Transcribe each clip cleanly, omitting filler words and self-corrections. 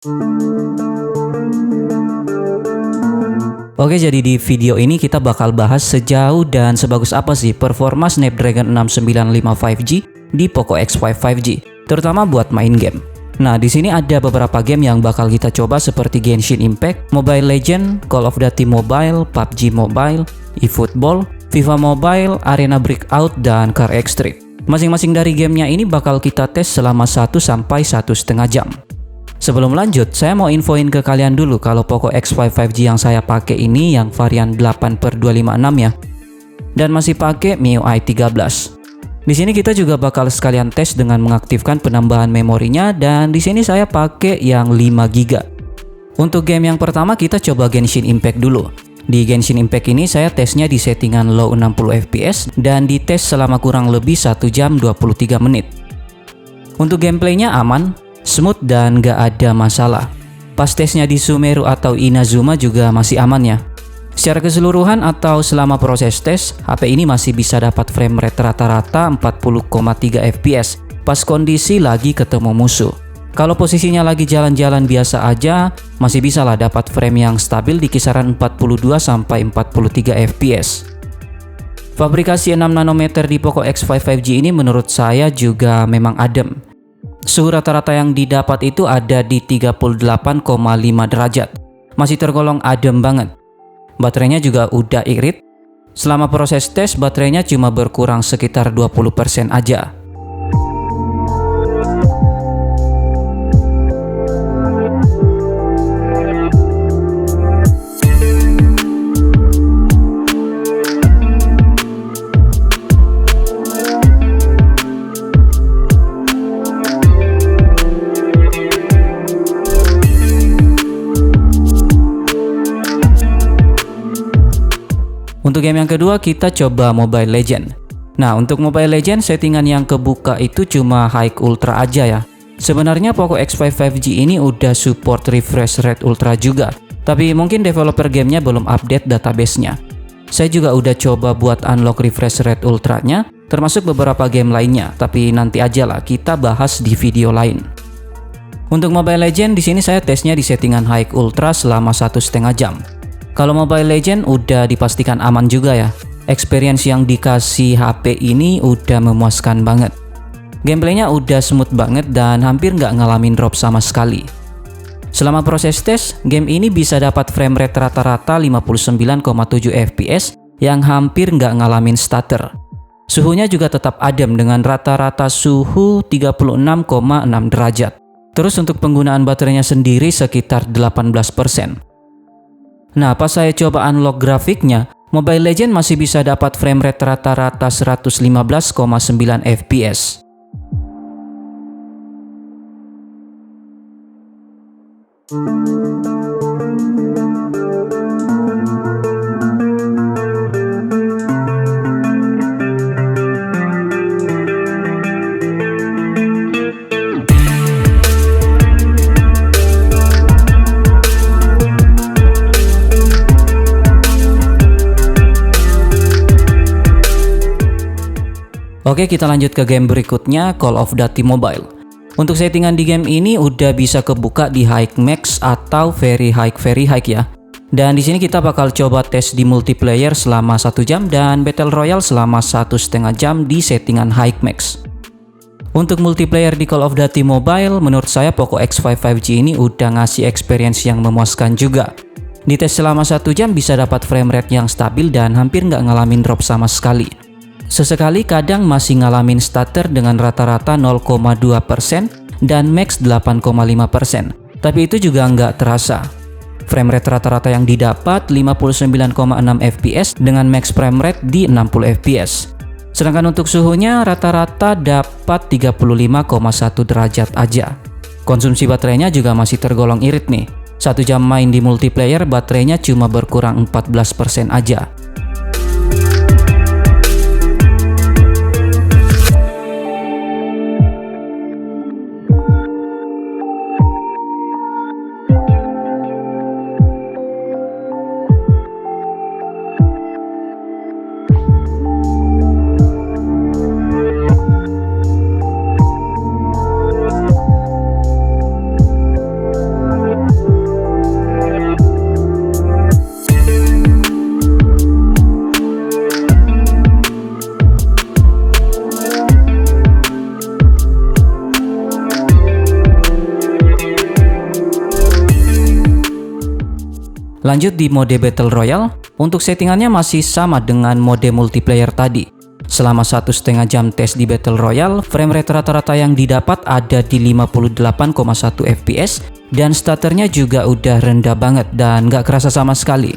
Oke, jadi di video ini kita bakal bahas sejauh dan sebagus apa sih performa Snapdragon 695 5G di Poco X5 5G, terutama buat main game. Nah, di sini ada beberapa game yang bakal kita coba seperti Genshin Impact, Mobile Legends, Call of Duty Mobile, PUBG Mobile, eFootball, FIFA Mobile, Arena Breakout, dan Car X-Trip. Masing-masing dari gamenya ini bakal kita tes selama 1-1,5 jam. Sebelum lanjut, saya mau infoin ke kalian dulu kalau Poco X5 5G yang saya pakai ini yang varian 8/256 ya, dan masih pakai MIUI 13. Di sini kita juga bakal sekalian tes dengan mengaktifkan penambahan memorinya, dan di sini saya pakai yang 5 GB. Untuk game yang pertama kita coba Genshin Impact dulu. Di Genshin Impact ini saya tesnya di settingan low 60 fps dan dites selama kurang lebih 1 jam 23 menit. Untuk gameplaynya aman, smooth, dan gak ada masalah. Pas tesnya di Sumeru atau Inazuma juga masih aman ya. Secara keseluruhan atau selama proses tes, HP ini masih bisa dapat frame rate rata-rata 40,3 fps pas kondisi lagi ketemu musuh. Kalau posisinya lagi jalan-jalan biasa aja, masih bisa lah dapat frame yang stabil di kisaran 42-43 fps. Fabrikasi 6 nanometer di Poco X5 5G ini menurut saya juga memang adem. Suhu rata-rata yang didapat itu ada di 38,5 derajat. Masih tergolong adem banget. Baterainya juga udah irit. Selama proses tes, baterainya cuma berkurang sekitar 20% aja. Untuk game yang kedua kita coba Mobile Legends. Nah, untuk Mobile Legends settingan yang kebuka itu cuma High Ultra aja ya. Sebenarnya Poco X5 5G ini udah support refresh rate Ultra juga, tapi mungkin developer gamenya belum update database-nya. Saya juga udah coba buat unlock refresh rate Ultra-nya, termasuk beberapa game lainnya, tapi nanti aja lah kita bahas di video lain. Untuk Mobile Legends di sini saya tesnya di settingan High Ultra selama 1,5 jam. Kalau Mobile Legends udah dipastikan aman juga ya. Experience yang dikasih HP ini udah memuaskan banget. Gameplaynya udah smooth banget dan hampir nggak ngalamin drop sama sekali. Selama proses tes, game ini bisa dapat frame rate rata-rata 59,7 fps yang hampir nggak ngalamin stutter. Suhunya juga tetap adem dengan rata-rata suhu 36,6 derajat. Terus untuk penggunaan baterainya sendiri sekitar 18%. Nah, pas saya coba unlock grafiknya, Mobile Legends masih bisa dapat frame rate rata-rata 115,9 fps. Oke, kita lanjut ke game berikutnya, Call of Duty Mobile. Untuk settingan di game ini udah bisa kebuka di High Max atau Very High ya. Dan di sini kita bakal coba tes di multiplayer selama 1 jam dan Battle Royale selama 1,5 jam di settingan High Max. Untuk multiplayer di Call of Duty Mobile, menurut saya Poco X5 5G ini udah ngasih experience yang memuaskan juga. Di tes selama 1 jam bisa dapat frame rate yang stabil dan hampir nggak ngalamin drop sama sekali. Sesekali kadang masih ngalamin stutter dengan rata-rata 0,2% dan max 8,5%. Tapi itu juga nggak terasa. Frame rate rata-rata yang didapat 59,6 fps dengan max frame rate di 60 fps. Sedangkan untuk suhunya rata-rata dapat 35,1 derajat aja. Konsumsi baterainya juga masih tergolong irit nih. 1 jam main di multiplayer baterainya cuma berkurang 14% aja. Lanjut di mode Battle Royale, untuk settingannya masih sama dengan mode multiplayer tadi. Selama 1,5 jam tes di Battle Royale, framerate rata-rata yang didapat ada di 58,1 fps dan stutternya juga udah rendah banget dan gak kerasa sama sekali.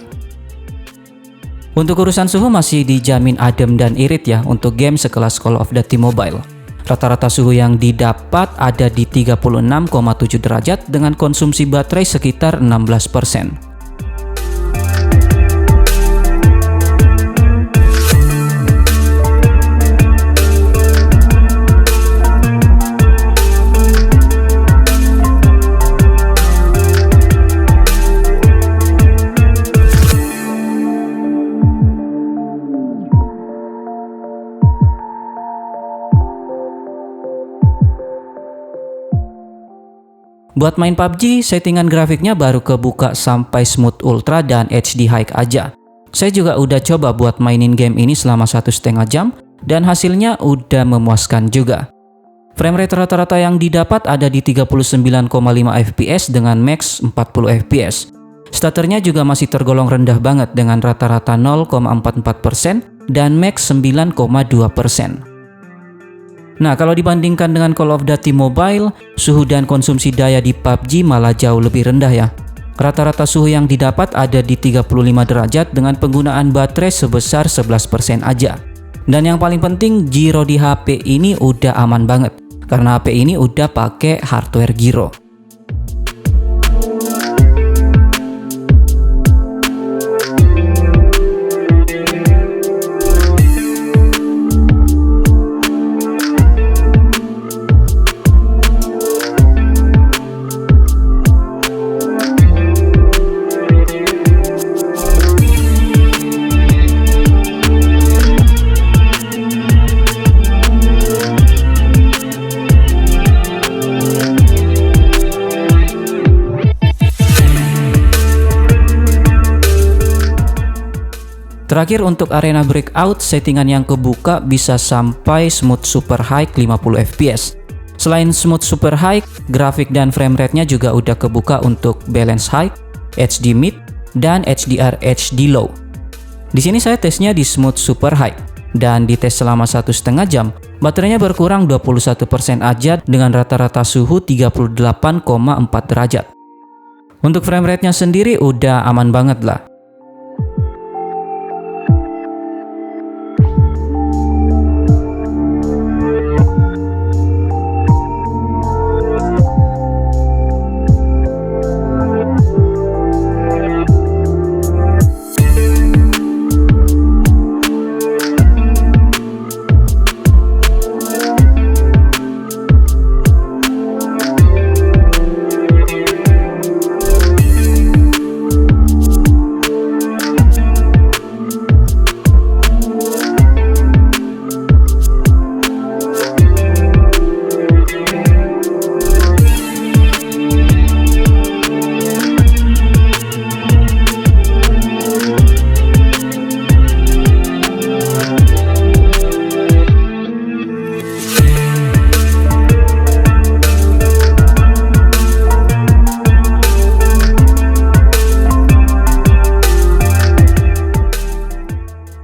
Untuk urusan suhu masih dijamin adem dan irit ya untuk game sekelas Call of Duty Mobile. Rata-rata suhu yang didapat ada di 36,7 derajat dengan konsumsi baterai sekitar 16%. Buat main PUBG, settingan grafiknya baru kebuka sampai Smooth Ultra dan HD High aja. Saya juga udah coba buat mainin game ini selama 1,5 jam dan hasilnya udah memuaskan juga. Framerate rata-rata yang didapat ada di 39,5 fps dengan max 40 fps. Stutternya juga masih tergolong rendah banget dengan rata-rata 0,44% dan max 9,2%. Nah, kalau dibandingkan dengan Call of Duty Mobile, suhu dan konsumsi daya di PUBG malah jauh lebih rendah ya. Rata-rata suhu yang didapat ada di 35 derajat dengan penggunaan baterai sebesar 11% aja. Dan yang paling penting, gyro di HP ini udah aman banget, karena HP ini udah pakai hardware gyro. Terakhir untuk arena breakout, settingan yang kebuka bisa sampai smooth super high 50 fps. Selain smooth super high, grafik dan frame rate-nya juga udah kebuka untuk balance high, HD mid, dan HDR HD low. Di sini saya tesnya di smooth super high dan di tes selama 1,5 jam, baterainya berkurang 21% aja dengan rata-rata suhu 38,4 derajat. Untuk frame rate-nya sendiri udah aman banget lah.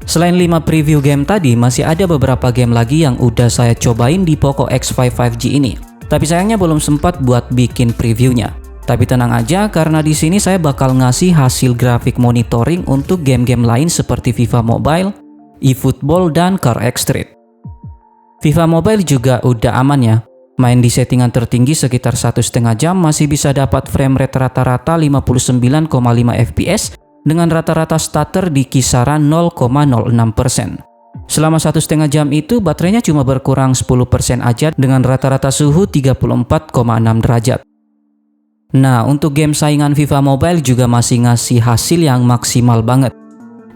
Selain 5 preview game tadi, masih ada beberapa game lagi yang udah saya cobain di Poco X5 5G ini. Tapi sayangnya belum sempat buat bikin previewnya. Tapi tenang aja, karena di sini saya bakal ngasih hasil grafik monitoring untuk game-game lain seperti FIFA Mobile, eFootball, dan Car X Street. FIFA Mobile juga udah aman ya. Main di settingan tertinggi sekitar 1,5 jam masih bisa dapat frame rate rata-rata 59,5 fps dengan rata-rata stutter di kisaran 0,06%. Selama 1,5 jam itu baterainya cuma berkurang 10% aja dengan rata-rata suhu 34,6 derajat. Nah, untuk game saingan FIFA Mobile juga masih ngasih hasil yang maksimal banget.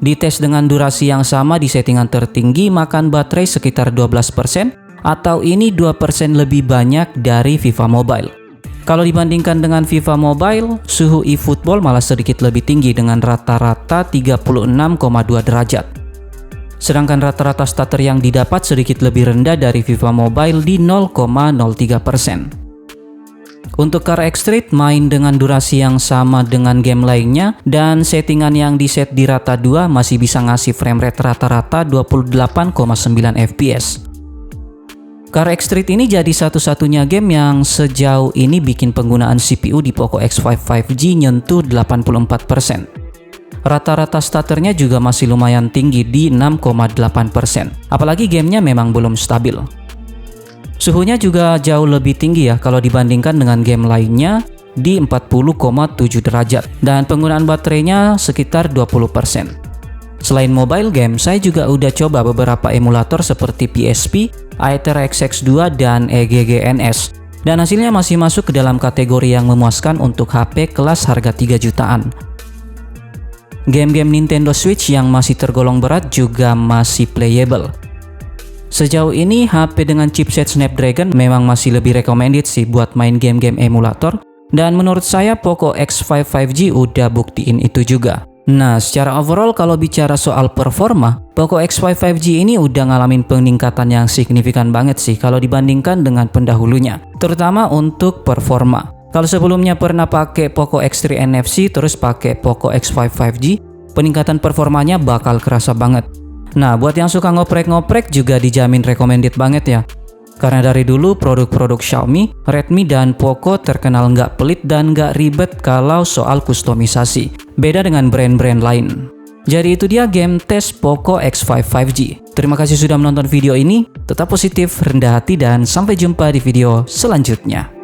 Di tes dengan durasi yang sama di settingan tertinggi makan baterai sekitar 12%, atau ini 2% lebih banyak dari FIFA Mobile. Kalau dibandingkan dengan FIFA Mobile, suhu eFootball malah sedikit lebih tinggi dengan rata-rata 36,2 derajat. Sedangkan rata-rata stutter yang didapat sedikit lebih rendah dari FIFA Mobile di 0,03%. Untuk CarX Street main dengan durasi yang sama dengan game lainnya dan settingan yang di set di rata 2 masih bisa ngasih frame rate rata-rata 28,9 fps. CarX Street ini jadi satu-satunya game yang sejauh ini bikin penggunaan CPU di Poco X5 5G nyentuh 84%. Rata-rata starternya juga masih lumayan tinggi di 6,8%. Apalagi gamenya memang belum stabil. Suhunya juga jauh lebih tinggi ya kalau dibandingkan dengan game lainnya di 40,7 derajat dan penggunaan baterainya sekitar 20%. Selain mobile game, saya juga udah coba beberapa emulator seperti PSP, Aether XX2 dan EGGNS dan hasilnya masih masuk ke dalam kategori yang memuaskan untuk HP kelas harga 3 jutaan. Game-game Nintendo Switch yang masih tergolong berat juga masih playable. Sejauh ini HP dengan chipset Snapdragon memang masih lebih recommended sih buat main game-game emulator dan menurut saya Poco X5 5G udah buktiin itu juga. Nah, secara overall kalau bicara soal performa, Poco X5 5G ini udah ngalamin peningkatan yang signifikan banget sih kalau dibandingkan dengan pendahulunya, terutama untuk performa. Kalau sebelumnya pernah pakai Poco X3 NFC terus pakai Poco X5 5G, peningkatan performanya bakal kerasa banget. Nah, buat yang suka ngoprek-ngoprek juga dijamin recommended banget ya. Karena dari dulu produk-produk Xiaomi, Redmi, dan Poco terkenal nggak pelit dan nggak ribet kalau soal kustomisasi. Beda dengan brand-brand lain. Jadi itu dia game tes Poco X5 5G. Terima kasih sudah menonton video ini, tetap positif, rendah hati, dan sampai jumpa di video selanjutnya.